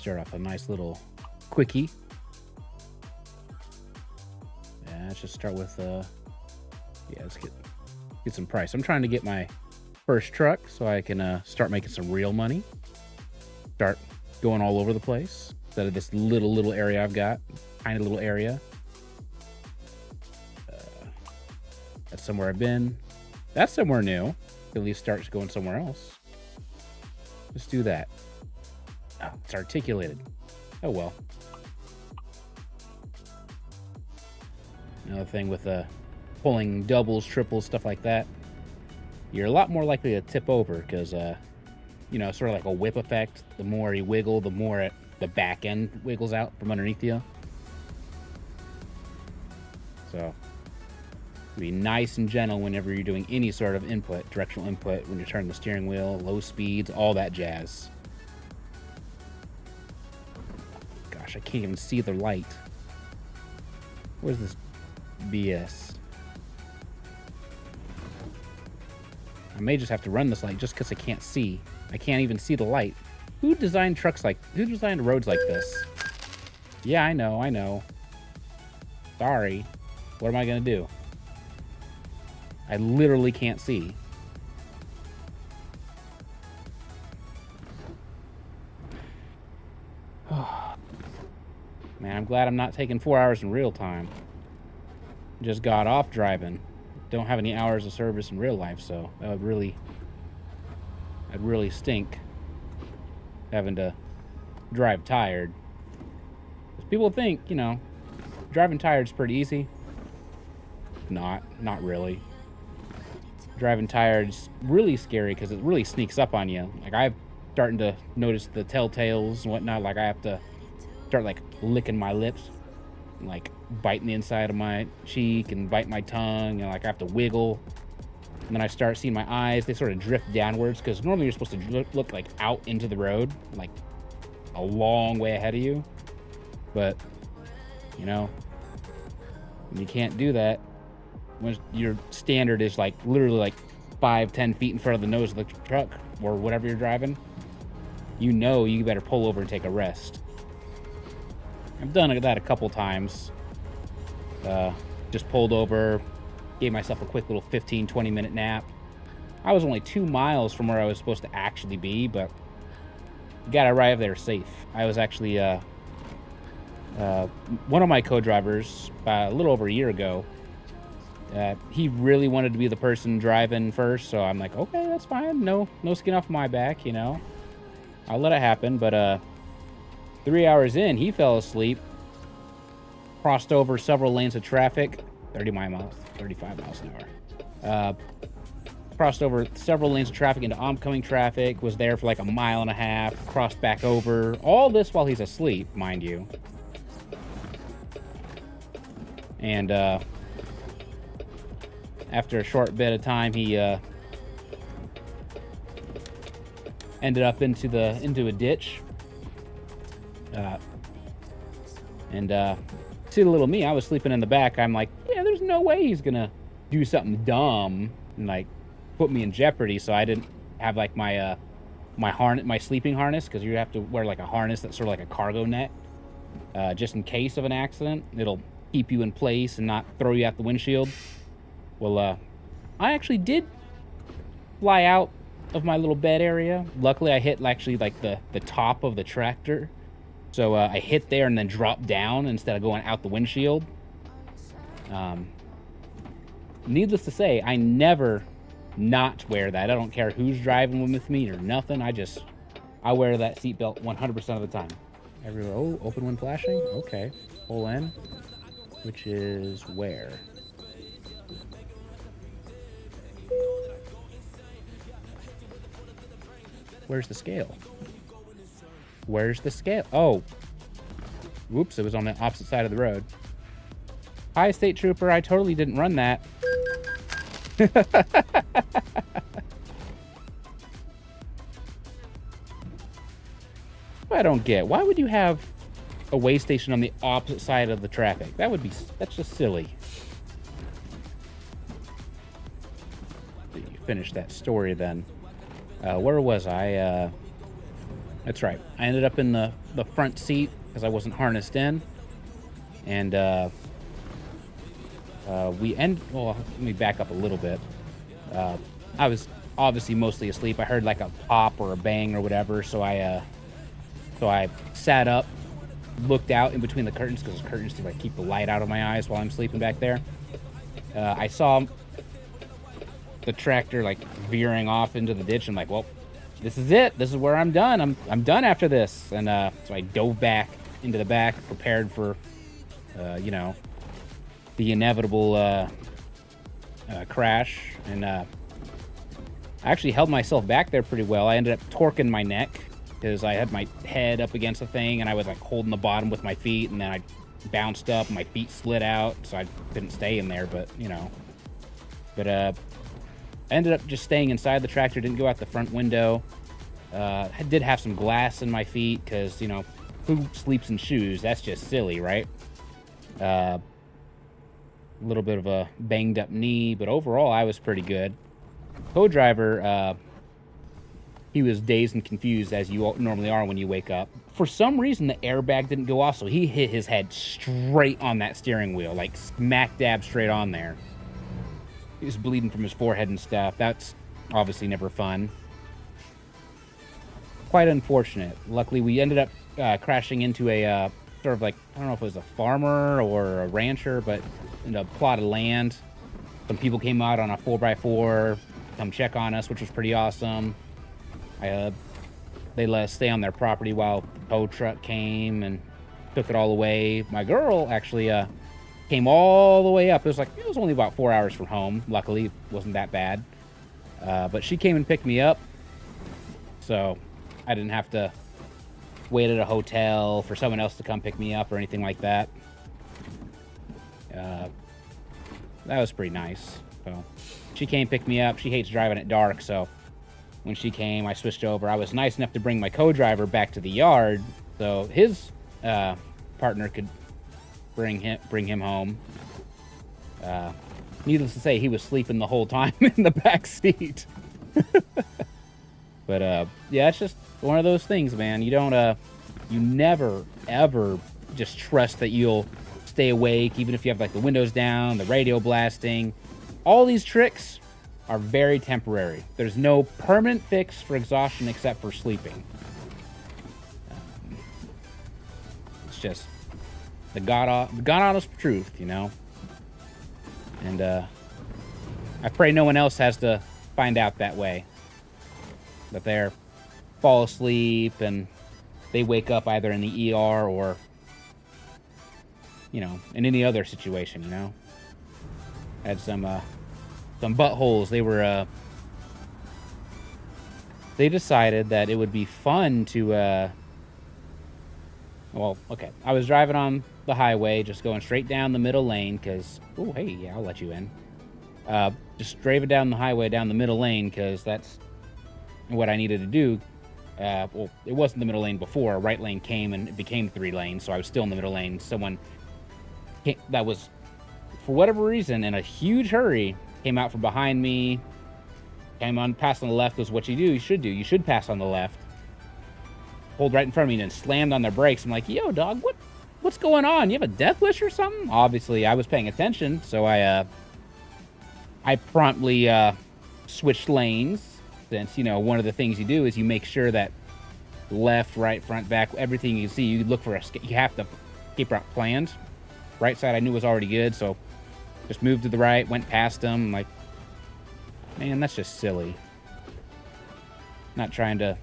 start off a nice little quickie. Yeah, let's just start with yeah, let's get some price. I'm trying to get my first truck so I can start making some real money. Start going all over the place instead of this little area I've got. Tiny little area. That's somewhere I've been. That's somewhere new. At least start going somewhere else. Let's do that. Oh, it's articulated. Oh well. Another thing with pulling doubles, triples, stuff like that, you're a lot more likely to tip over because, you know, sort of like a whip effect. The more you wiggle, the more the back end wiggles out from underneath you. So be nice and gentle whenever you're doing any sort of input, directional input, when you're turning the steering wheel, low speeds, all that jazz. Gosh, I can't even see the light. Where's this BS? I may just have to run this light just because I can't see. I can't even see the light. Who designed who designed roads like this? Yeah, I know. Sorry. What am I gonna do? I literally can't see. Man, I'm glad I'm not taking 4 hours in real time. Just got off driving. Don't have any hours of service in real life, so that would really, I'd really stink having to drive tired. 'Cause people think, you know, driving tired is pretty easy. Not really. Driving tired's really scary because it really sneaks up on you. Like, I'm starting to notice the telltales and whatnot. Like, I have to start like licking my lips, and, like biting the inside of my cheek and bite my tongue, and like I have to wiggle. And then I start seeing my eyes; they sort of drift downwards because normally you're supposed to look like out into the road, like a long way ahead of you. But you know, you can't do that when your standard is like literally like 5-10 feet in front of the nose of the truck or whatever you're driving. You know, you better pull over and take a rest. I've done that a couple times. Just pulled over, gave myself a quick little 15-20 minute nap. I was only 2 miles from where I was supposed to actually be, but you gotta arrive there safe. I was actually one of my co-drivers a little over a year ago. He really wanted to be the person driving first, so I'm like, okay, that's fine. No skin off my back, you know. I'll let it happen. But 3 hours in, he fell asleep, crossed over several lanes of traffic, 35 miles an hour. Crossed over several lanes of traffic into oncoming traffic, was there for like a mile and a half, crossed back over. All this while he's asleep, mind you. And after a short bit of time, he ended up into a ditch. See the little me, I was sleeping in the back. I'm like, yeah, there's no way he's gonna do something dumb and like put me in jeopardy. So I didn't have like my my sleeping harness, because you have to wear like a harness that's sort of like a cargo net, just in case of an accident. It'll keep you in place and not throw you out the windshield. Well, I actually did fly out of my little bed area. Luckily, I hit actually like the top of the tractor. So I hit there and then dropped down instead of going out the windshield. Needless to say, I never not wear that. I don't care who's driving with me or nothing. I wear that seatbelt 100% of the time. Everywhere. Oh, open when flashing? Okay. Pull in. Which is where? Where's the scale? Where's the scale? Oh. Whoops, it was on the opposite side of the road. Hi, State Trooper. I totally didn't run that. I don't get. Why would you have a way station on the opposite side of the traffic? That's just silly. You finish that story then. Where was I? That's right. I ended up in the front seat because I wasn't harnessed in, and well, let me back up a little bit. Uh, I was obviously mostly asleep. I heard like a pop or a bang or whatever, so I sat up, looked out in between the curtains because curtains to like keep the light out of my eyes while I'm sleeping back there. I saw the tractor like veering off into the ditch. I'm like, well, this is it. This is where I'm done. I'm done after this. And so I dove back into the back, prepared for, you know, the inevitable crash. And I actually held myself back there pretty well. I ended up torquing my neck because I had my head up against the thing, and I was like holding the bottom with my feet, and then I bounced up, my feet slid out, so I couldn't stay in there. But you know, I ended up just staying inside the tractor. Didn't go out the front window. I did have some glass in my feet because, you know, who sleeps in shoes? That's just silly, right? A little bit of a banged up knee, but overall I was pretty good. Co-driver, he was dazed and confused, as you normally are when you wake up. For some reason, the airbag didn't go off, so he hit his head straight on that steering wheel, like smack dab straight on there. He was bleeding from his forehead and stuff. That's obviously never fun. Quite unfortunate. Luckily, we ended up crashing into a sort of like, I don't know if it was a farmer or a rancher, but in a plot of land. Some people came out on a 4x4, come check on us, which was pretty awesome. They let us stay on their property while the tow truck came and took it all away. My girl actually came all the way up. It was only about 4 hours from home. Luckily, it wasn't that bad. But she came and picked me up, so I didn't have to wait at a hotel for someone else to come pick me up or anything like that. That was pretty nice. So she came pick me up. She hates driving at dark, so when she came, I switched over. I was nice enough to bring my co-driver back to the yard so his partner could bring him home. Needless to say, he was sleeping the whole time in the back seat. But yeah, it's just one of those things, man. You never ever just trust that you'll stay awake, even if you have like the windows down, the radio blasting. All these tricks are very temporary. There's no permanent fix for exhaustion except for sleeping. It's just the God honest truth, you know. And I pray no one else has to find out that way. That they fall asleep and they wake up either in the ER or, you know, in any other situation, you know. Had some buttholes. They decided that it would be fun to, well, okay. I was driving on the highway, just going straight down the middle lane, because, oh, hey, yeah, I'll let you in. Just drove it down the highway, down the middle lane, because that's what I needed to do. Well, it wasn't the middle lane before. A right lane came and it became 3 lanes, so I was still in the middle lane. Someone that was, for whatever reason, in a huge hurry, came out from behind me, came on, passed on the left was what you should do. You should pass on the left. Pulled right in front of me and then slammed on their brakes. I'm like, yo, dog, what's going on? You have a death wish or something? Obviously, I was paying attention, so I promptly switched lanes. Since, you know, one of the things you do is you make sure that left, right, front, back, everything you see, you look for you have to keep out planned. Right side I knew was already good, so just moved to the right, went past them. I'm like, man, that's just silly. Not trying to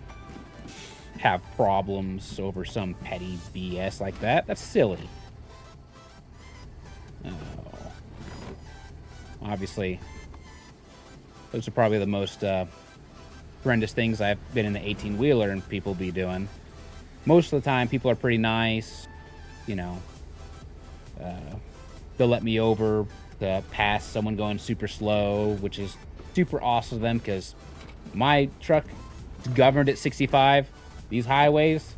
have problems over some petty BS like that. That's silly. Oh. Obviously, those are probably the most horrendous things I've been in the 18-wheeler and people be doing. Most of the time, people are pretty nice. You know, they'll let me over to pass someone going super slow, which is super awesome of them because my truck is governed at 65. These highways,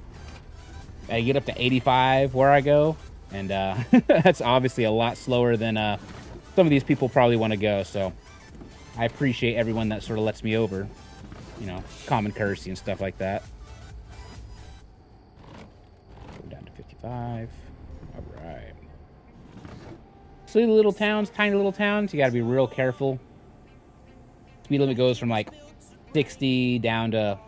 I get up to 85 where I go, and that's obviously a lot slower than some of these people probably want to go. So I appreciate everyone that sort of lets me over. You know, common courtesy and stuff like that. 5. All right. Silly little towns, tiny little towns. You got to be real careful. Speed limit goes from like 60 down to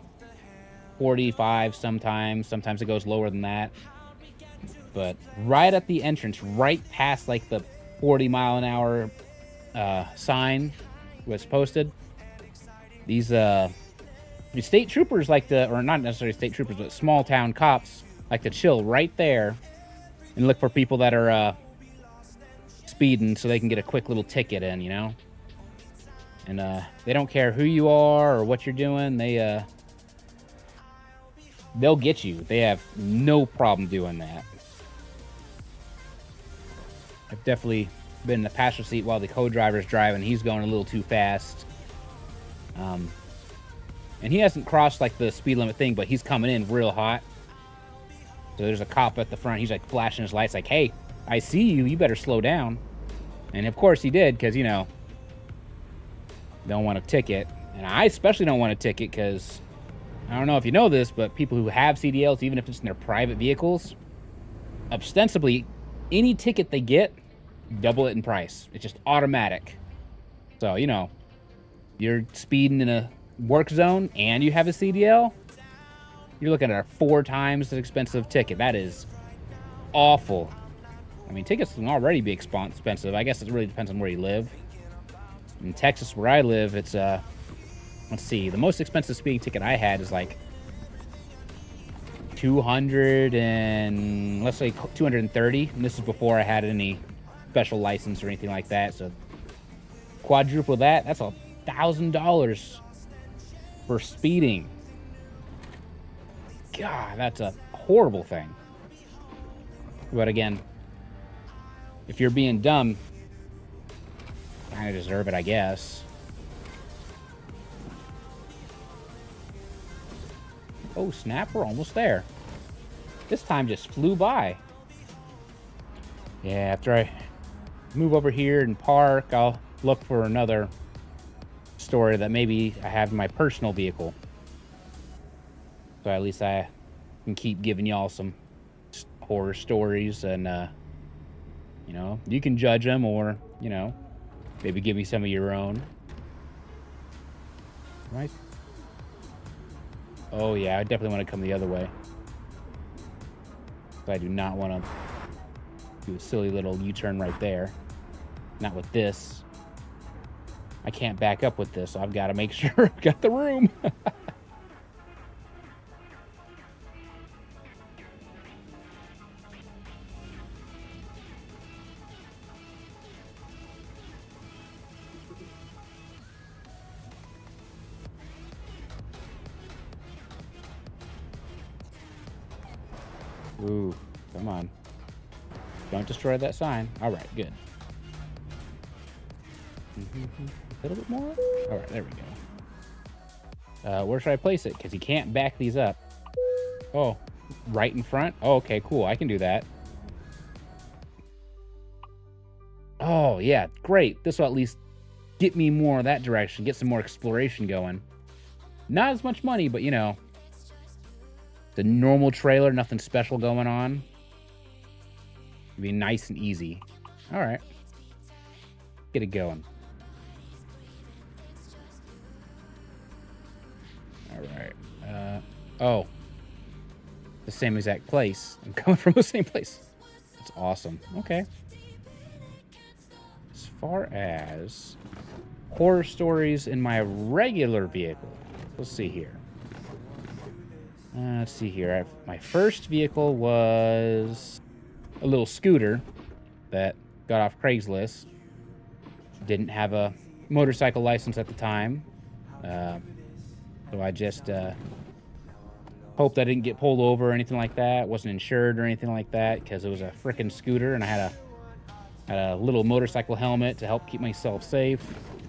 45 sometimes. Sometimes it goes lower than that. But right at the entrance, right past like the 40-mile-an-hour sign was posted, these state troopers like to, or not necessarily state troopers, but small town cops like to chill right there and look for people that are speeding so they can get a quick little ticket in, you know? And they don't care who you are or what you're doing. They'll get you. They have no problem doing that. I've definitely been in the passenger seat while the co-driver's driving. He's going a little too fast. And he hasn't crossed like the speed limit thing, but he's coming in real hot. So there's a cop at the front. He's like flashing his lights like, hey, I see you. You better slow down. And of course he did, because, you know, don't want a ticket. And I especially don't want a ticket because I don't know if you know this, but people who have CDLs, even if it's in their private vehicles, ostensibly any ticket they get, double it in price. It's just automatic. So, you know, you're speeding in a work zone and you have a CDL, you're looking at a 4 times as expensive ticket. That is awful. I mean, tickets can already be expensive. I guess it really depends on where you live. In Texas, where I live, it's let's see, the most expensive speeding ticket I had is like 200 and let's say 230, and this is before I had any special license or anything like that. So quadruple that, that's $1,000 for speeding. God, that's a horrible thing. But again, if you're being dumb, kind of deserve it, I guess. Oh, snap, we're almost there. This time just flew by. Yeah, after I move over here and park, I'll look for another story that maybe I have in my personal vehicle. So at least I can keep giving y'all some horror stories, and you know, you can judge them, or, you know, maybe give me some of your own. Right? Oh yeah, I definitely want to come the other way. I do not want to do a silly little U-turn right there. Not with this. I can't back up with this, so I've got to make sure I've got the room. Ooh, come on. Don't destroy that sign. All right, good. A little bit more? All right, there we go. Where should I place it? Because you can't back these up. Oh, right in front? Oh, okay, cool. I can do that. Oh, yeah, great. This will at least get me more that direction, get some more exploration going. Not as much money, but, you know, the normal trailer, nothing special going on. It'd be nice and easy. All right. Get it going. All right. Oh. The same exact place. I'm coming from the same place. That's awesome. Okay. As far as horror stories in my regular vehicle, let's see here. Let's see here. My first vehicle was a little scooter that got off Craigslist. Didn't have a motorcycle license at the time. So I just hoped I didn't get pulled over or anything like that. Wasn't insured or anything like that because it was a frickin' scooter, and I had a little motorcycle helmet to help keep myself safe.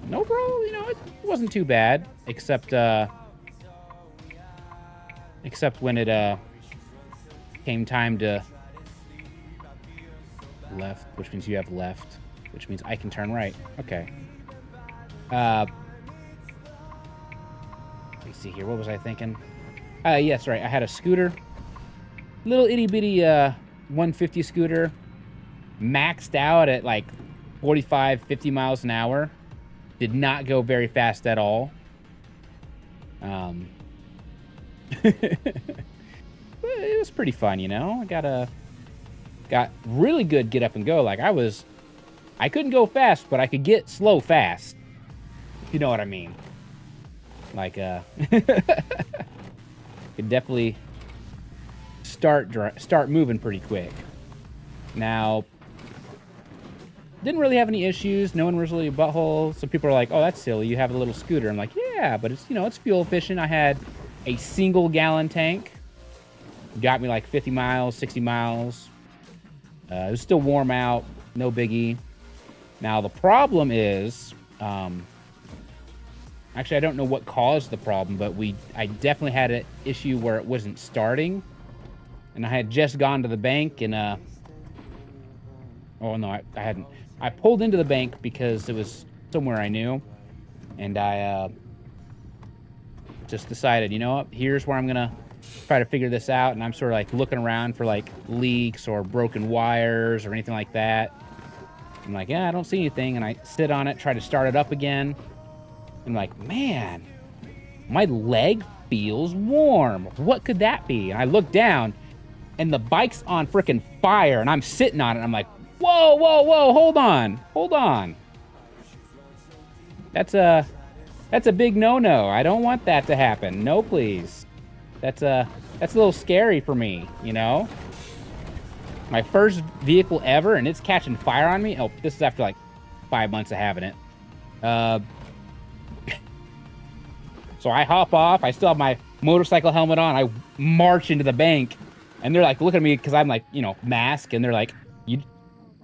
No, bro, you know, it wasn't too bad, except when it came time to left, which means you have left, which means I can turn right. Okay. Let me see here. What was I thinking? Yes, right. I had a scooter, little itty bitty 150 scooter, maxed out at like 45, 50 miles an hour. Did not go very fast at all. It was pretty fun, you know. I got really good get up and go. Like I couldn't go fast, but I could get slow fast. If you know what I mean. Like could definitely start moving pretty quick. Now, didn't really have any issues. No one was really a butthole. Some people are like, "Oh, that's silly. You have a little scooter." I'm like, "Yeah, but it's, you know, it's fuel efficient." I had a single gallon tank. Got me like 50 miles, 60 miles. It was still warm out. No biggie. Now, the problem is, actually, I don't know what caused the problem, but I definitely had an issue where it wasn't starting. And I had just gone to the bank and, oh no, I hadn't. I pulled into the bank because it was somewhere I knew. And I, just decided, you know what, here's where I'm gonna try to figure this out. And I'm sort of like looking around for like leaks or broken wires or anything like that. I'm like, yeah, I don't see anything. And I sit on it, try to start it up again. I'm like, man, my leg feels warm. What could that be? And I look down and the bike's on freaking fire and I'm sitting on it. And I'm like, whoa, whoa, whoa, hold on. That's a big no-no. I don't want that to happen. No, please. That's a little scary for me, you know? My first vehicle ever, and it's catching fire on me. Oh, this is after like 5 months of having it. So I hop off. I still have my motorcycle helmet on. I march into the bank, and they're like looking at me because I'm like, you know, mask, and they're like, you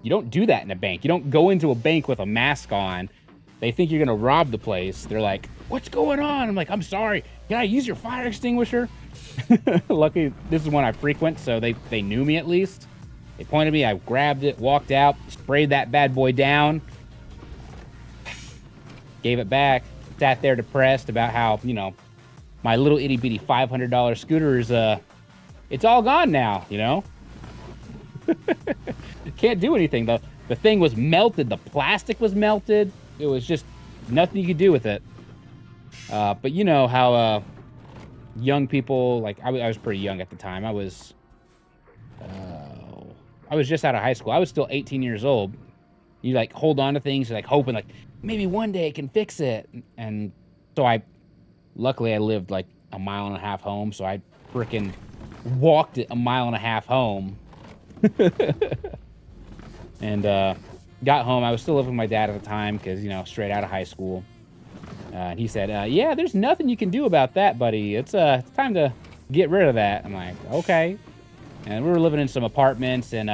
don't do that in a bank. You don't go into a bank with a mask on. They think you're gonna rob the place. They're like, what's going on? I'm like, I'm sorry. Can I use your fire extinguisher? Luckily, this is one I frequent, so they knew me at least. They pointed at me, I grabbed it, walked out, sprayed that bad boy down, gave it back, sat there depressed about how, you know, my little itty bitty $500 scooter is, it's all gone now, you know? Can't do anything. The thing was melted, the plastic was melted. It was just nothing you could do with it. But you know how, young people, like I was pretty young at the time. I was just out of high school. I was still 18 years old. You like hold on to things, you're like hoping like maybe one day I can fix it. And so luckily I lived like a mile and a half home, so I freaking walked it a mile and a half home. And got home. I was still living with my dad at the time because, you know, straight out of high school. And he said, yeah, there's nothing you can do about that, buddy. It's time to get rid of that. I'm like, okay. And we were living in some apartments, and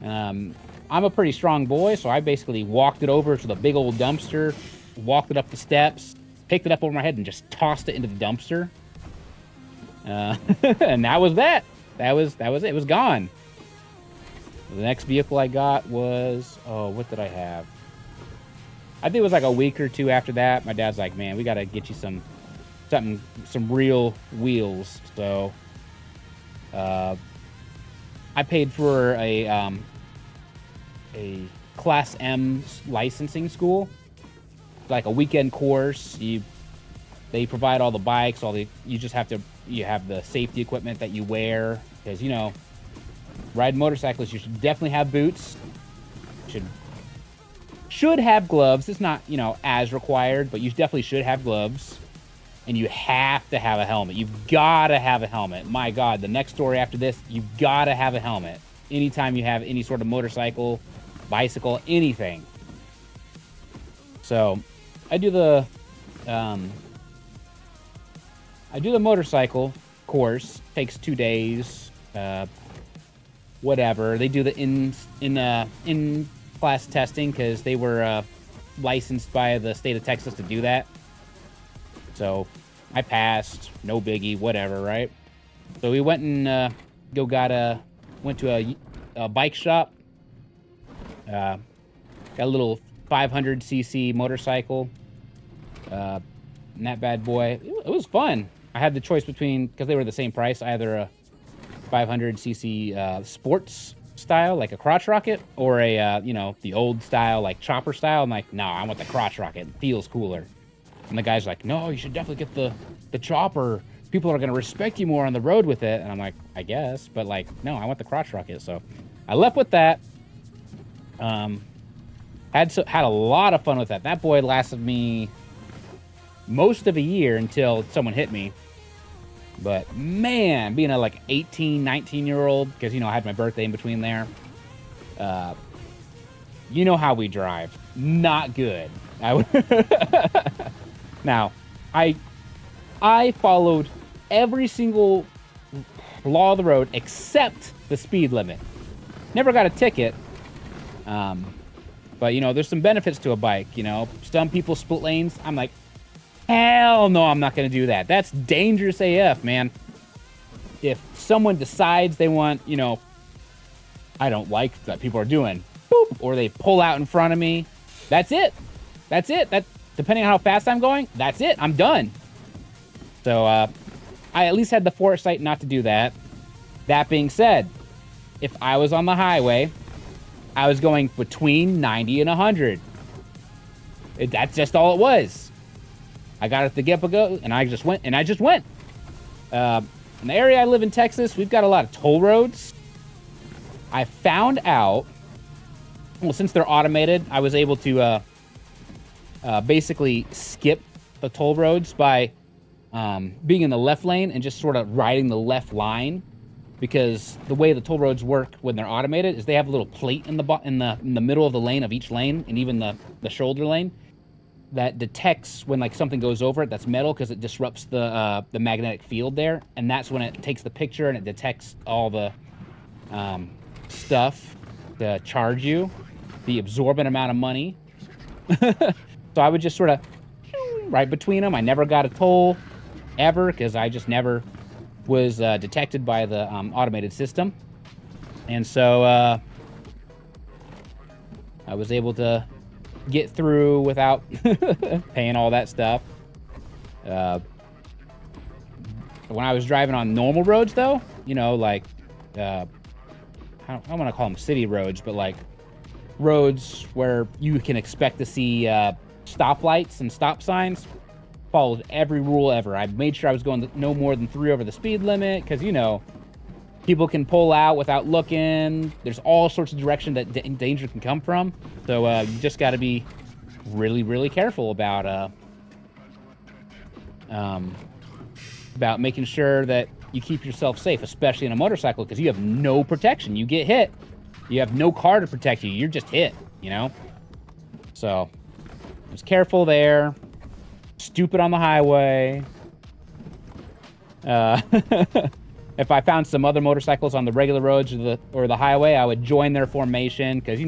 I'm a pretty strong boy, so I basically walked it over to the big old dumpster, walked it up the steps, picked it up over my head, and just tossed it into the dumpster. And that was that. That was it. It was gone. The next vehicle I got was, what did I have? I think it was like a week or two after that. My dad's like, man, we got to get you some real wheels. So I paid for a Class M licensing school, like a weekend course. They provide all the bikes, you have the safety equipment that you wear, because, you know, riding motorcycles, you should definitely have boots. Should have gloves. It's not, you know, as required, but you definitely should have gloves. And you have to have a helmet. You've got to have a helmet. My God, the next story after this, you've got to have a helmet. Anytime you have any sort of motorcycle, bicycle, anything. So, I do the motorcycle course. Takes 2 days. Whatever. They do the in class testing because they were licensed by the state of Texas to do that. So I passed, no biggie, whatever, right? So we went and went to a bike shop. Got a little 500cc motorcycle. And that bad boy, it was fun. I had the choice between, because they were the same price, either 500cc sports style, like a crotch rocket, or a the old style, like chopper style. I'm like, no, I want the crotch rocket. It feels cooler. And the guy's like, no, you should definitely get the chopper. People are going to respect you more on the road with it. And I'm like, I guess, but like, no, I want the crotch rocket. So I left with that. Had a lot of fun with that. That boy lasted me most of a year until someone hit me. But man, being a like 18, 19-year-old, because I had my birthday in between there. You know how we drive. Not good. Now, I followed every single law of the road except the speed limit. Never got a ticket. But there's some benefits to a bike. Some people split lanes. I'm like, hell no, I'm not going to do that. That's dangerous AF, man. If someone decides they want, I don't like that people are doing, boop, or they pull out in front of me, that's it. That's it. That, depending on how fast I'm going, that's it. I'm done. So I at least had the foresight not to do that. That being said, if I was on the highway, I was going between 90 and 100. That's just all it was. I got it the get-go, and I just went. In the area I live in Texas, we've got a lot of toll roads. I found out, well, since they're automated, I was able to basically skip the toll roads by being in the left lane and just sort of riding the left line. Because the way the toll roads work when they're automated is they have a little plate in the middle of the lane of each lane, and even the shoulder lane, that detects when like something goes over it that's metal, because it disrupts the magnetic field there, and that's when it takes the picture and it detects all the stuff to charge you the absorbent amount of money. So I would just sort of right between them. I never got a toll ever because I just never was detected by the automated system. And so I was able to get through without paying all that stuff. When I was driving on normal roads, though, like I don't want to call them city roads, but like roads where you can expect to see stoplights and stop signs, followed every rule ever. I made sure I was going no more than 3 over the speed limit, because people can pull out without looking. There's all sorts of direction that danger can come from. So you just got to be really, really careful about making sure that you keep yourself safe, especially in a motorcycle, because you have no protection. You get hit, you have no car to protect you. You're just hit, So I was careful there. Stupid on the highway. If I found some other motorcycles on the regular roads or the highway, I would join their formation, because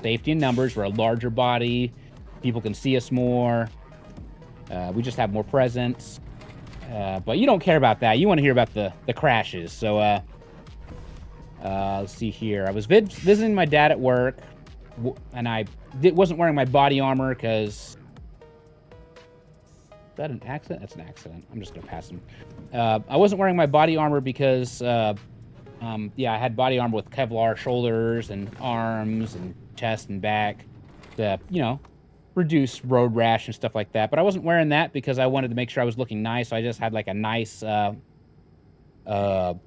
safety in numbers. We're a larger body, people can see us more, we just have more presence, but you don't care about that. You want to hear about the crashes. So let's see here. I was visiting my dad at work, and I wasn't wearing my body armor because... Is that an accident? That's an accident. I'm just going to pass him. I wasn't wearing my body armor because, I had body armor with Kevlar shoulders and arms and chest and back to, reduce road rash and stuff like that. But I wasn't wearing that because I wanted to make sure I was looking nice. So I just had like a nice, I don't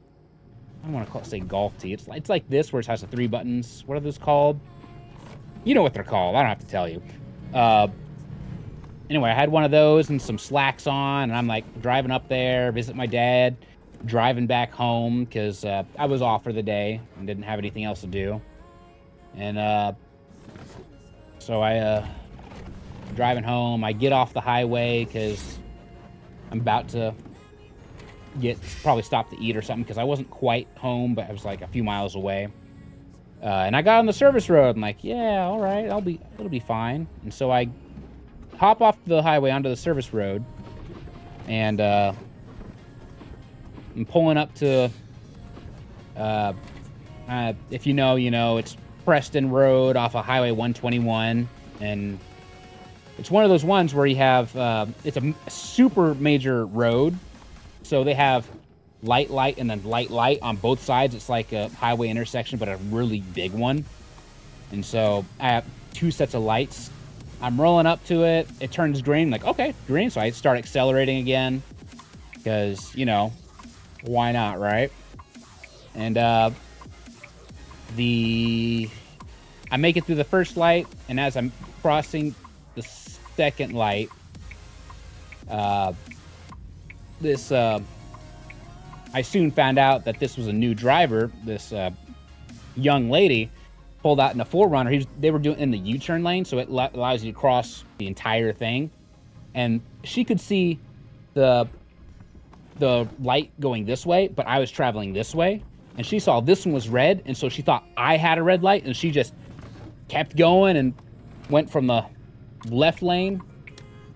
want to say golf tee. It's like this, where it has the 3 buttons. What are those called? You know what they're called. I don't have to tell you. Anyway, I had one of those and some slacks on, and I'm like driving up there, visit my dad, driving back home because I was off for the day and didn't have anything else to do. And so I driving home. I get off the highway because I'm about to probably stop to eat or something, because I wasn't quite home, but I was like a few miles away. And I got on the service road. I'm like, yeah, all right, it'll be fine. And so I hop off the highway onto the service road, and I'm pulling up to, if you know, it's Preston Road off of Highway 121, and it's one of those ones where you have, it's a super major road, so they have light, and then light on both sides. It's like a highway intersection, but a really big one. And so I have 2 sets of lights. I'm rolling up to it. It turns green. I'm like, okay, green. So I start accelerating again because, you know, why not, right? And I make it through the first light, and as I'm crossing the second light, I soon found out that this was a new driver. This young lady pulled out in a 4Runner. They were doing in the U-turn lane, so it allows you to cross the entire thing. And she could see the light going this way, but I was traveling this way. And she saw this one was red, and so she thought I had a red light, and she just kept going and went from the left lane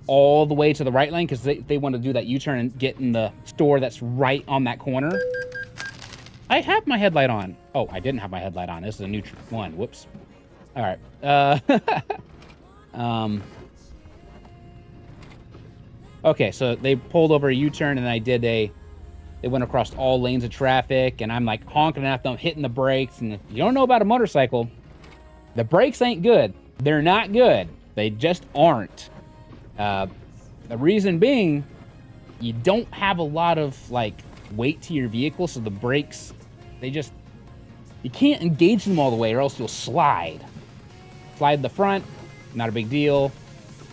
all the way to the right lane because they want to do that U-turn and get in the store that's right on that corner. I have my headlight on. Oh, I didn't have my headlight on. This is a new one. Whoops. All right. Okay, so they pulled over a U-turn, and they went across all lanes of traffic, and I'm like honking at them, hitting the brakes. And if you don't know about a motorcycle, the brakes ain't good. They're not good. They just aren't. The reason being, you don't have a lot of like weight to your vehicle, so the brakes, you can't engage them all the way or else you'll slide. Slide the front, not a big deal.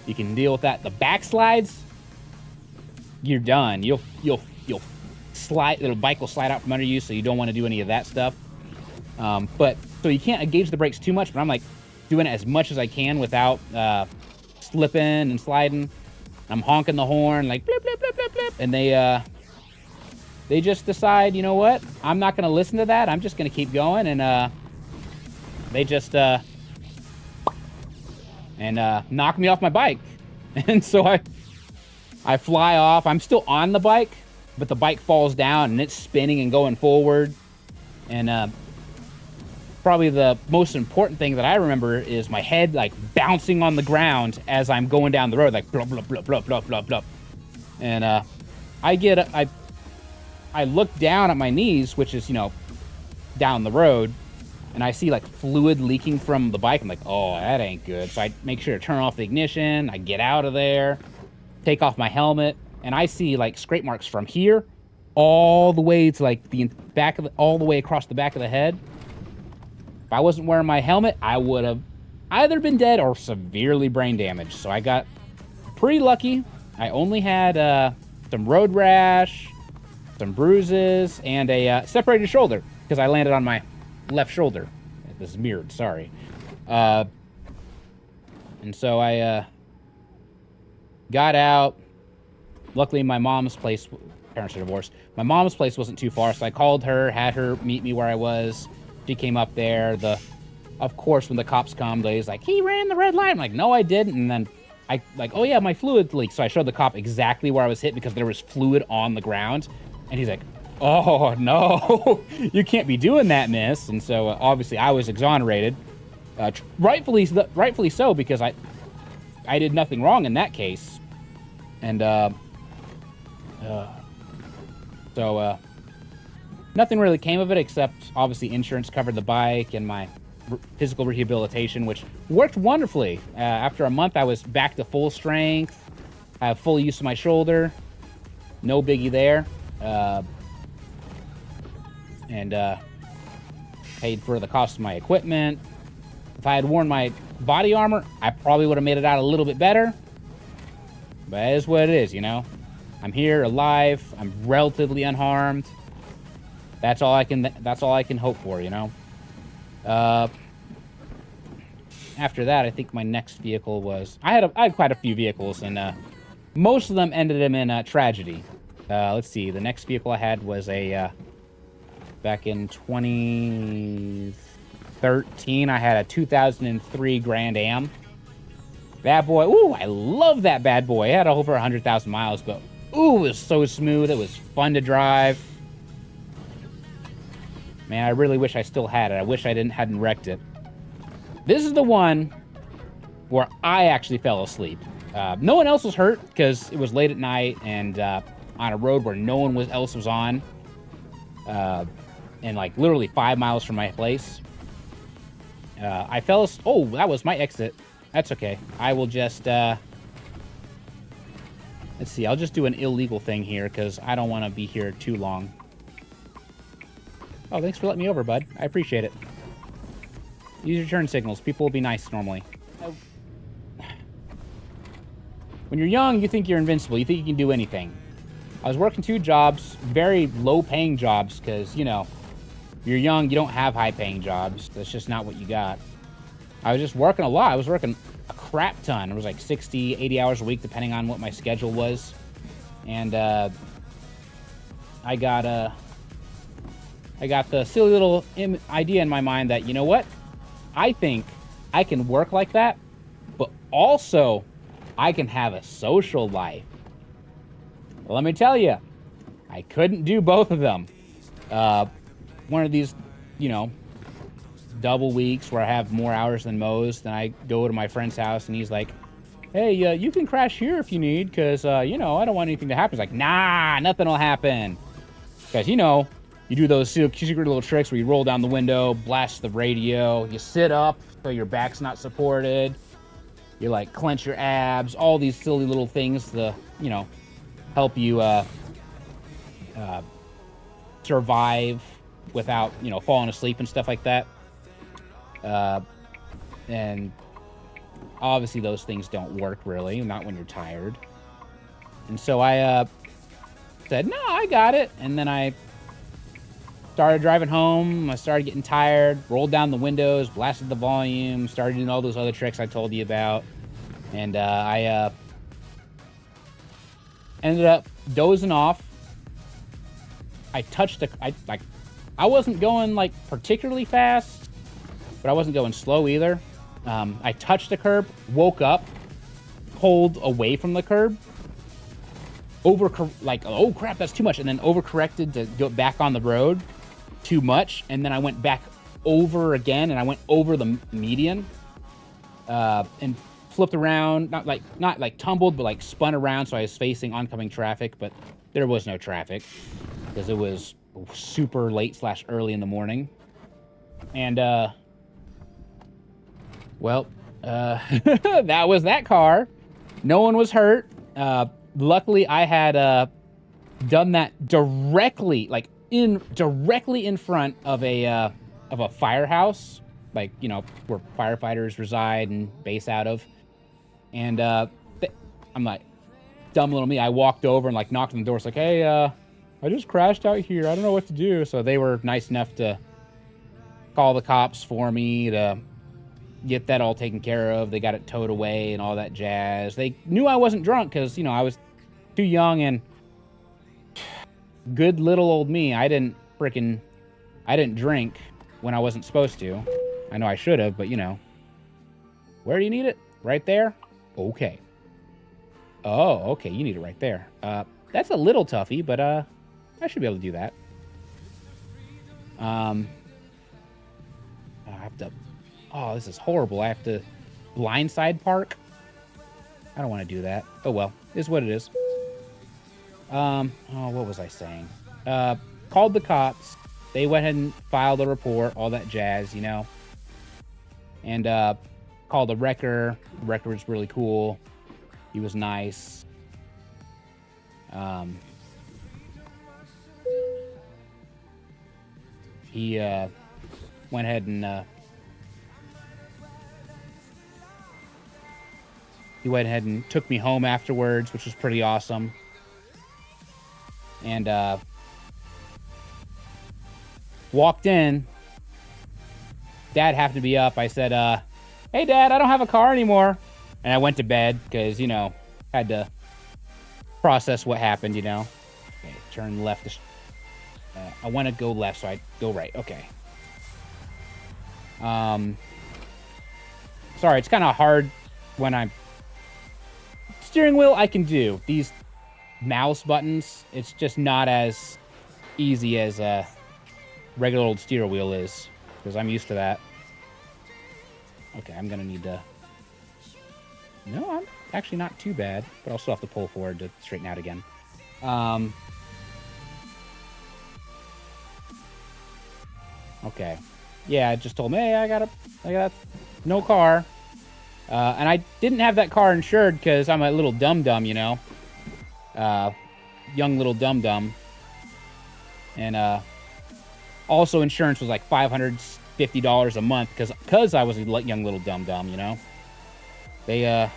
You can deal with that. The back slides, you're done. You'll slide, the bike will slide out from under you, so you don't want to do any of that stuff. But so you can't engage the brakes too much, but I'm like doing it as much as I can without slipping and sliding. I'm honking the horn like blip, blip, blip, blip, blip, and they just decide, you know what? I'm not going to listen to that. I'm just going to keep going, and they just knock me off my bike. And so I fly off. I'm still on the bike, but the bike falls down and it's spinning and going forward. And probably the most important thing that I remember is my head like bouncing on the ground as I'm going down the road, like blah blah blah blah blah blah blah. And I look down at my knees, which is, you know, down the road, and I see like fluid leaking from the bike. I'm like, oh, that ain't good. So I make sure to turn off the ignition. I get out of there, take off my helmet, and I see like scrape marks from here all the way to like the back of all the way across the back of the head. If I wasn't wearing my helmet, I would have either been dead or severely brain damaged. So I got pretty lucky. I only had some road rash, some bruises, and a separated shoulder because I landed on my left shoulder. This is mirrored, sorry. And so I got out. Luckily, my mom's place, parents are divorced. My mom's place wasn't too far, so I called her, had her meet me where I was. She came up there. Of course, when the cops come, they's like, he ran the red light. I'm like, no, I didn't. And then I like, oh yeah, my fluid leaked. So I showed the cop exactly where I was hit because there was fluid on the ground. And he's like, oh no, you can't be doing that, miss. And so obviously I was exonerated, rightfully so, because I did nothing wrong in that case. And so nothing really came of it, except obviously insurance covered the bike and my physical rehabilitation, which worked wonderfully. After a month, I was back to full strength. I have full use of my shoulder. No biggie there. And paid for the cost of my equipment. If I had worn my body armor, I probably would have made it out a little bit better. But it is what it is, you know? I'm here, alive. I'm relatively unharmed. That's all I can hope for, you know? After that, I think my next vehicle was... I had quite a few vehicles, and most of them ended in tragedy. Let's see, the next vehicle I had was a... back in 2013, I had a 2003 Grand Am. Bad boy. Ooh, I love that bad boy. It had over 100,000 miles, but ooh, it was so smooth. It was fun to drive. Man, I really wish I still had it. I wish I hadn't wrecked it. This is the one where I actually fell asleep. No one else was hurt because it was late at night and on a road where no one else was on. and like literally 5 miles from my place. I fell. Oh, that was my exit. That's okay. I will just. Let's see. I'll just do an illegal thing here because I don't want to be here too long. Oh, thanks for letting me over, bud. I appreciate it. Use your turn signals. People will be nice normally. When you're young, you think you're invincible. You think you can do anything. I was working 2 jobs, very low-paying jobs, because, you know, you're young, you don't have high-paying jobs. That's just not what you got. I was just working a lot. I was working a crap ton. It was like 60, 80 hours a week, depending on what my schedule was. And I got the silly little idea in my mind that, you know what? I think I can work like that, but also I can have a social life. Well, let me tell you, I couldn't do both of them. One of these, you know, double weeks where I have more hours than most, then I go to my friend's house and he's like, hey, you can crash here if you need, because, you know, I don't want anything to happen. It's like, nah, nothing will happen. Because, you know, you do those secret little tricks where you roll down the window, blast the radio, you sit up so your back's not supported, you, like, clench your abs, all these silly little things to, you know, help you survive without, you know, falling asleep and stuff like that. And obviously those things don't work really, not when you're tired. And so I said, no, I got it. And then I started driving home. I started getting tired, rolled down the windows, blasted the volume, started doing all those other tricks I told you about. And I ended up dozing off. I touched I wasn't going like particularly fast, but I wasn't going slow either. I touched the curb, woke up, pulled away from the curb, oh crap, that's too much, and then overcorrected to go back on the road too much, and then I went back over again, and I went over the median, and flipped around, not like tumbled, but like spun around, so I was facing oncoming traffic, but there was no traffic because it was super late / early in the morning. And well, that was that car. No one was hurt. Luckily I had done that directly in front of a firehouse, like, you know, where firefighters reside and base out of. And I'm like, dumb little me, I walked over and like knocked on the door. It's like, hey, I just crashed out here. I don't know what to do. So they were nice enough to call the cops for me to get that all taken care of. They got it towed away and all that jazz. They knew I wasn't drunk because, you know, I was too young, and good little old me, I didn't drink when I wasn't supposed to. I know I should have, but, you know. Where do you need it? Right there? Okay. Oh, okay, you need it right there. That's a little toughy, but I should be able to do that. I have to... Oh, this is horrible. I have to blindside park. I don't want to do that. Oh, well. It is what it is. Oh, what was I saying? Called the cops. They went ahead and filed a report, all that jazz, you know. And called a wrecker. The wrecker was really cool. He was nice. He went ahead and took me home afterwards, which was pretty awesome. And walked in. Dad happened to be up. I said, hey, Dad, I don't have a car anymore. And I went to bed because, you know, had to process what happened, you know. Okay, turn left. I want to go left, so I go right. Okay. Sorry, it's kind of hard when I'm... Steering wheel, I can do. These mouse buttons, it's just not as easy as a regular old steering wheel is, because I'm used to that. Okay, I'm going to need to... No, I'm actually not too bad, but I'll still have to pull forward to straighten out again. Okay. Yeah, it just told me, hey, I got no car. And I didn't have that car insured because I'm a little dum-dum, you know. Young little dum-dum. And also insurance was like $550 a month because I was a young little dum-dum, you know. They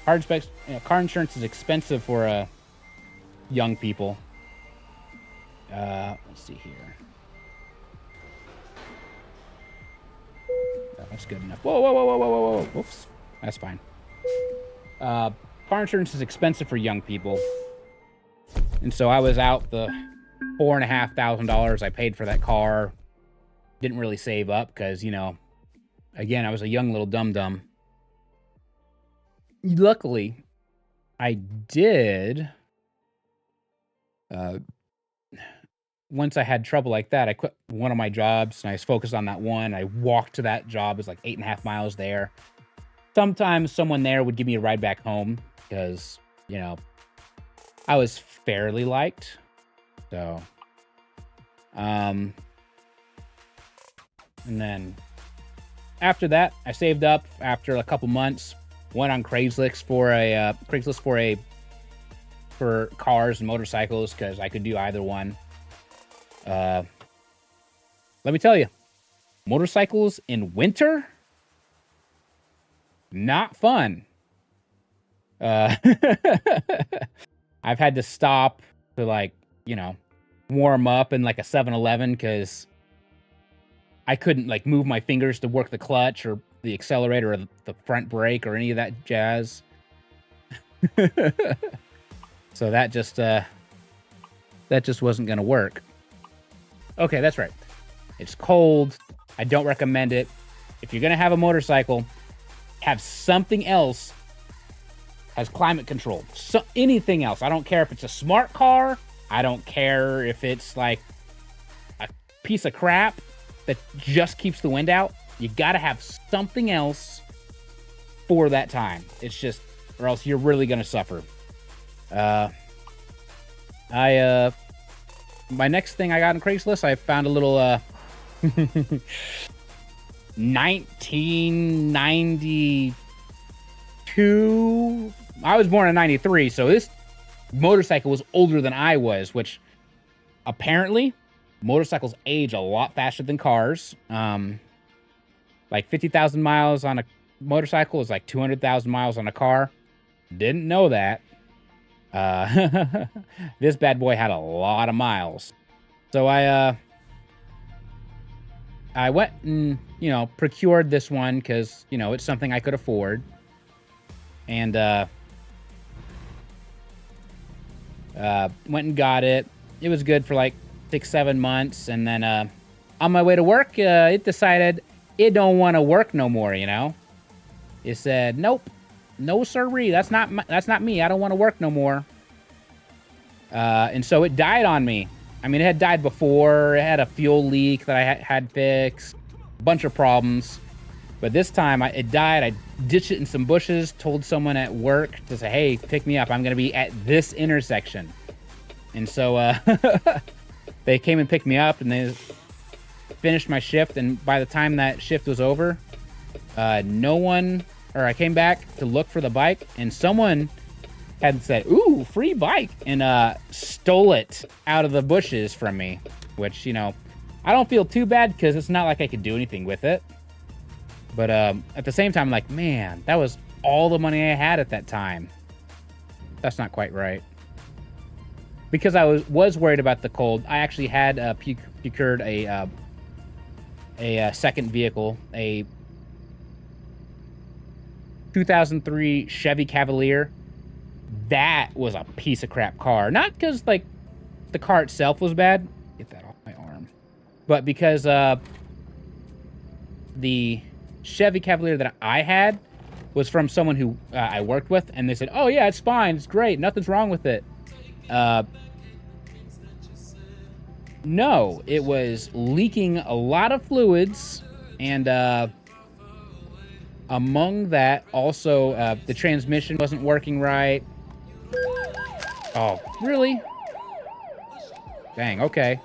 car insurance is expensive for young people. Let's see here. Oh, that's good enough. Whoa, whoa, whoa, whoa, whoa, whoa, whoa. Whoops. That's fine. Car insurance is expensive for young people. And so I was out the $4,500 I paid for that car. Didn't really save up because, you know, again, I was a young little dum-dum. Luckily, I did. Once I had trouble like that, I quit one of my jobs and I was focused on that one. I walked to that job. It was like 8.5 miles there. Sometimes someone there would give me a ride back home because, you know, I was fairly liked. So, and then after that, I saved up after a couple months, went on Craigslist for cars and motorcycles because I could do either one. Let me tell you, motorcycles in winter, not fun. I've had to stop to, like, you know, warm up in like a 7-Eleven because I couldn't like move my fingers to work the clutch or the accelerator or the front brake or any of that jazz. So that just wasn't gonna work. Okay, that's right. It's cold. I don't recommend it. If you're gonna have a motorcycle, have something else has climate control. So anything else. I don't care if it's a smart car. I don't care if it's like a piece of crap that just keeps the wind out. You gotta have something else for that time. It's just, or else you're really gonna suffer. My next thing I got on Craigslist, I found a little 1992. I was born in 93, so this motorcycle was older than I was, which apparently motorcycles age a lot faster than cars. Like 50,000 miles on a motorcycle is like 200,000 miles on a car. Didn't know that. This bad boy had a lot of miles. So I went and, you know, procured this one because, you know, it's something I could afford. And went and got it. It was good for like 6-7 months. And then on my way to work, it decided it don't want to work no more, you know? It said, nope, no sirree, that's not me. I don't want to work no more. And so it died on me. I mean, it had died before. It had a fuel leak that I had fixed. A bunch of problems. But this time, it died. I ditched it in some bushes, told someone at work to say, hey, pick me up. I'm going to be at this intersection. And so they came and picked me up, and they finished my shift. And by the time that shift was over, I came back to look for the bike, and someone had said, ooh, free bike, and stole it out of the bushes from me, which, you know, I don't feel too bad because it's not like I could do anything with it. But at the same time, I'm like, man, that was all the money I had at that time. That's not quite right. Because I was worried about the cold, I actually had procured a second vehicle, a 2003 Chevy Cavalier. That was a piece of crap car. Not because, like, the car itself was bad. Get that off my arm. But because the Chevy Cavalier that I had was from someone who I worked with, and they said, oh, yeah, it's fine. It's great. Nothing's wrong with it. No, it was leaking a lot of fluids, and among that, also, the transmission wasn't working right. Oh, really? Dang, okay.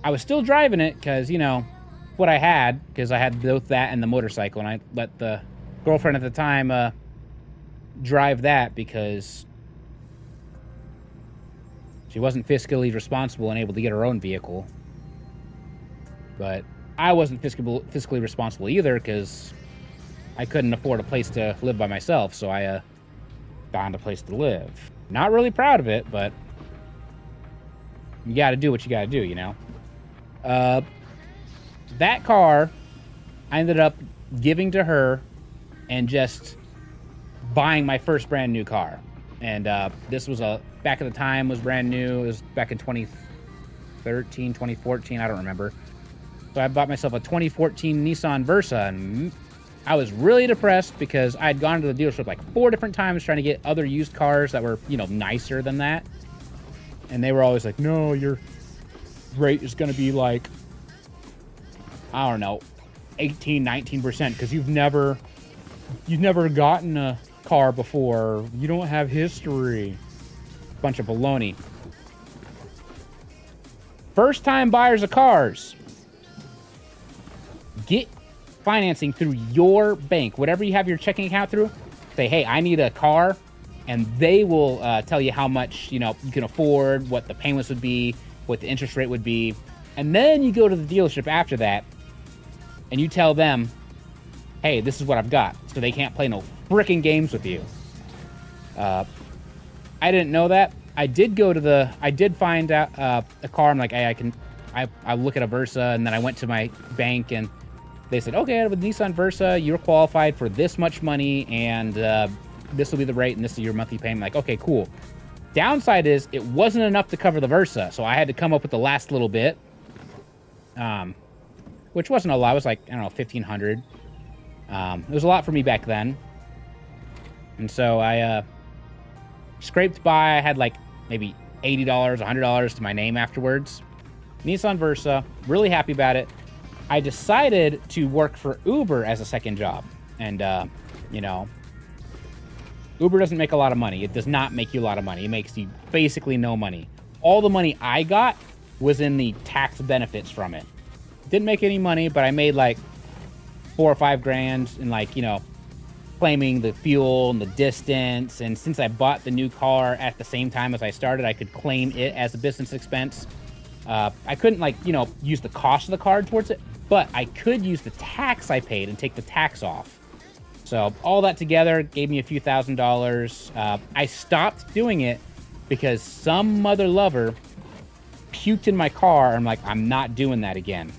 I was still driving it because, you know, what I had, because I had both that and the motorcycle, and I let the girlfriend at the time drive that because she wasn't fiscally responsible and able to get her own vehicle. But I wasn't fiscally responsible either because I couldn't afford a place to live by myself, so I found a place to live. Not really proud of it, but you gotta do what you gotta do, you know? That car, I ended up giving to her and just buying my first brand new car. And this was back at the time was brand new. It was back in 2013, 2014, I don't remember. So I bought myself a 2014 Nissan Versa, and I was really depressed because I had gone to the dealership like 4 different times trying to get other used cars that were, you know, nicer than that. And they were always like, no, your rate is going to be like, I don't know, 18, 19% because you've never gotten a car before. You don't have history. Bunch of baloney. First time buyers of cars, get financing through your bank. Whatever you have your checking account through, say, hey, I need a car, and they will tell you how much, you know, you can afford, what the payments would be, what the interest rate would be. And then you go to the dealership after that and you tell them, hey, this is what I've got. So they can't play no freaking games with you. I didn't know that. I did find out a car. I'm like, hey, I look at a Versa, and then I went to my bank and they said, okay, with Nissan Versa, you're qualified for this much money, and this will be the rate, and this is your monthly payment. Like, okay, cool. Downside is it wasn't enough to cover the Versa, so I had to come up with the last little bit, which wasn't a lot. It was like, I don't know, $1,500. It was a lot for me back then. And so I scraped by. I had like maybe $80, $100 to my name afterwards. Nissan Versa, really happy about it. I decided to work for Uber as a second job. And, you know, Uber doesn't make a lot of money. It does not make you a lot of money. It makes you basically no money. All the money I got was in the tax benefits from it. Didn't make any money, but I made like $4 or $5 grand in, like, you know, claiming the fuel and the distance. And since I bought the new car at the same time as I started, I could claim it as a business expense. I couldn't, like, you know, use the cost of the car towards it, but I could use the tax I paid and take the tax off. So all that together gave me a few $1,000s. I stopped doing it because some mother lover puked in my car. I'm like, I'm not doing that again.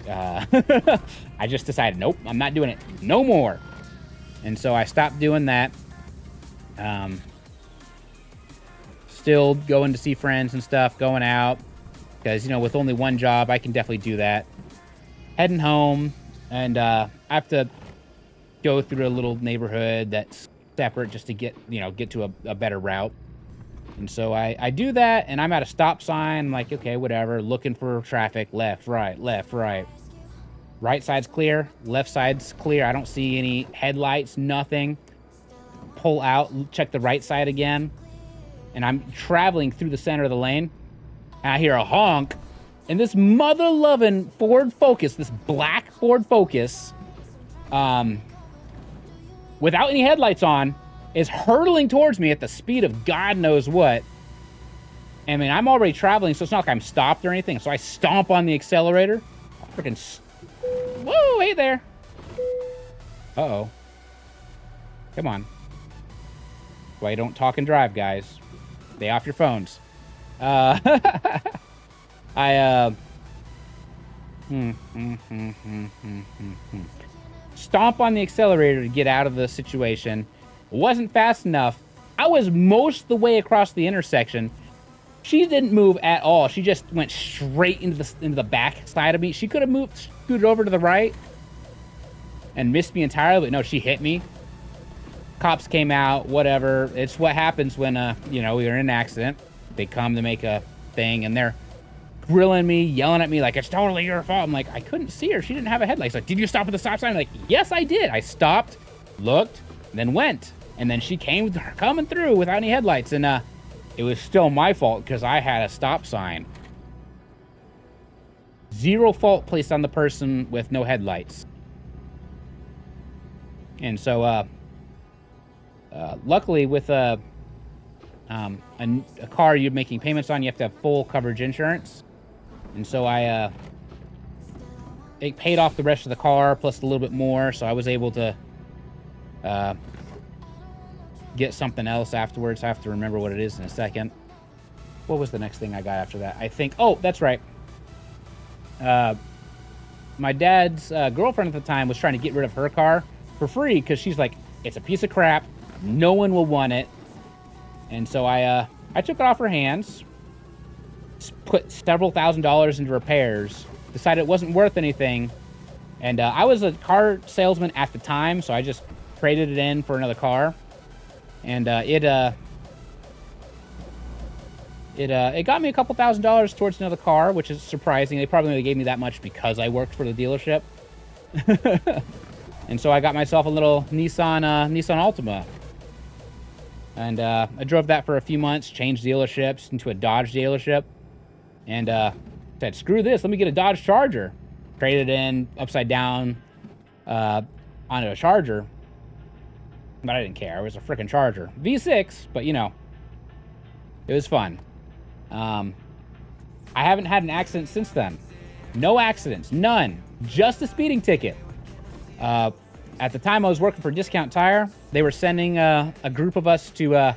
I just decided, nope, I'm not doing it no more. And so I stopped doing that. Still going to see friends and stuff, going out. Because, you know, with only one job, I can definitely do that. Heading home, and I have to go through a little neighborhood that's separate just to get to a better route. And so I do that, and I'm at a stop sign. I'm like, okay, whatever, looking for traffic, left, right, left, right. Right side's clear, left side's clear. I don't see any headlights, nothing. Pull out, check the right side again. And I'm traveling through the center of the lane. And I hear a honk, and this mother-loving Ford Focus, this black Ford Focus, without any headlights on, is hurtling towards me at the speed of God knows what. I mean, I'm already traveling, so it's not like I'm stopped or anything. So I stomp on the accelerator. Freaking, whoa, hey there. Uh-oh. Come on. Why you don't talk and drive, guys. Stay off your phones. Stomp on the accelerator to get out of the situation. Wasn't fast enough. I was most of the way across the intersection. She didn't move at all. She just went straight into the back side of me. She could have scooted over to the right and missed me entirely, but no, she hit me. Cops came out, whatever. It's what happens when you know, we were in an accident. They come to make a thing, and they're grilling me, yelling at me like, it's totally your fault. I'm like, I couldn't see her. She didn't have a headlight. She's like, did you stop at the stop sign? I'm like, yes, I did. I stopped, looked, then went. And then she came coming through without any headlights. And it was still my fault because I had a stop sign. zero fault placed on the person with no headlights. And so, luckily, with a car you're making payments on, you have to have full coverage insurance. And so it paid off the rest of the car plus a little bit more, so I was able to get something else afterwards. I have to remember what it is in a second. What was the next thing I got after that? I think, oh, that's right. My dad's girlfriend at the time was trying to get rid of her car for free because she's like, it's a piece of crap. No one will want it. And so I took it off her hands, put several $1,000s into repairs, decided it wasn't worth anything. And I was a car salesman at the time, so I just traded it in for another car. And it got me a couple $1,000s towards another car, which is surprising. They probably only gave me that much because I worked for the dealership. And so I got myself a little Nissan Altima. And I drove that for a few months, changed dealerships into a Dodge dealership. And said, screw this, let me get a Dodge Charger. Traded in upside down onto a Charger. But I didn't care. It was a freaking Charger. V6, but you know, it was fun. I haven't had an accident since then. No accidents, none. Just a speeding ticket. At the time I was working for Discount Tire, they were sending a group of us to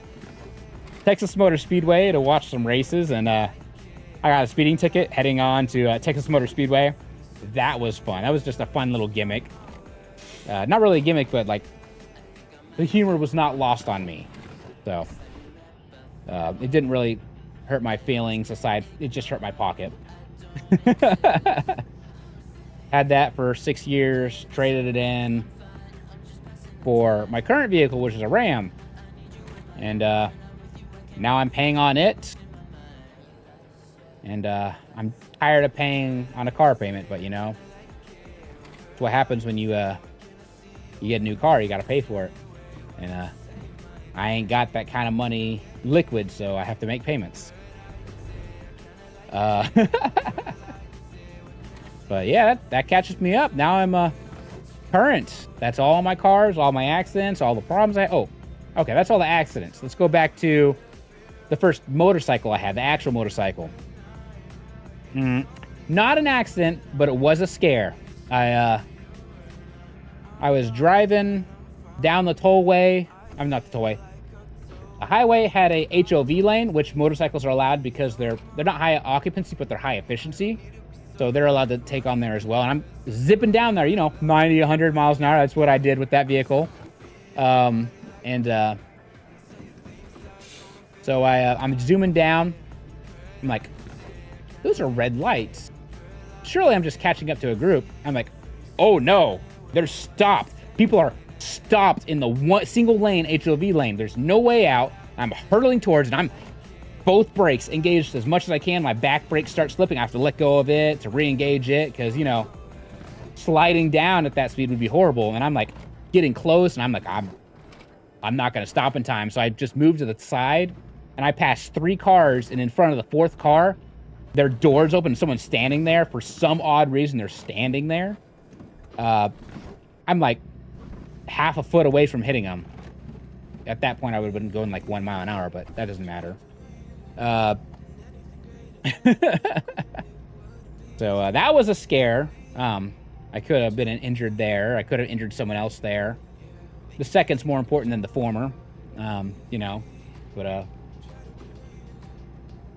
Texas Motor Speedway to watch some races, and I got a speeding ticket heading on to Texas Motor Speedway. That was fun. That was just a fun little gimmick. Not really a gimmick, but like the humor was not lost on me. So it didn't really hurt my feelings aside. It just hurt my pocket. Had that for 6 years, traded it in for my current vehicle, which is a Ram. And now I'm paying on it. And I'm tired of paying on a car payment, but you know, it's what happens when you get a new car. You got to pay for it. And I ain't got that kind of money liquid, so I have to make payments. But yeah, that catches me up. Now I'm current. That's all my cars, all my accidents, all the problems okay, that's all the accidents. Let's go back to the first motorcycle I had, the actual motorcycle. Not an accident, but it was a scare. I was driving down the tollway. I'm not the tollway. The highway had a HOV lane, which motorcycles are allowed because they're not high occupancy, but they're high efficiency. So they're allowed to take on there as well. And I'm zipping down there, you know, 90, 100 miles an hour. That's what I did with that vehicle. So I'm zooming down. I'm like, those are red lights. Surely I'm just catching up to a group. I'm like, oh no, they're stopped. People are stopped in the one single lane HOV lane. There's no way out. I'm hurtling towards it. I'm both brakes engaged as much as I can. My back brakes start slipping. I have to let go of it to re-engage it because, you know, sliding down at that speed would be horrible. And I'm like getting close, and I'm like, I'm not going to stop in time. So I just moved to the side, and I passed 3 cars, and in front of the 4th car, their doors open, and someone's standing there. For some odd reason, they're standing there. I'm like half a foot away from hitting them. At that point, I would have been going like 1 mile an hour, but that doesn't matter. So that was a scare. I could have been injured there. I could have injured someone else there. The second's more important than the former, you know, but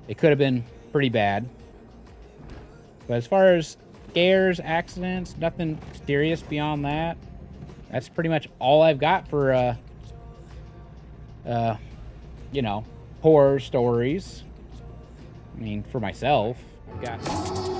it could have been pretty bad. But as far as scares, accidents, nothing serious beyond that. That's pretty much all I've got for you know, horror stories. I mean, for myself, I guess.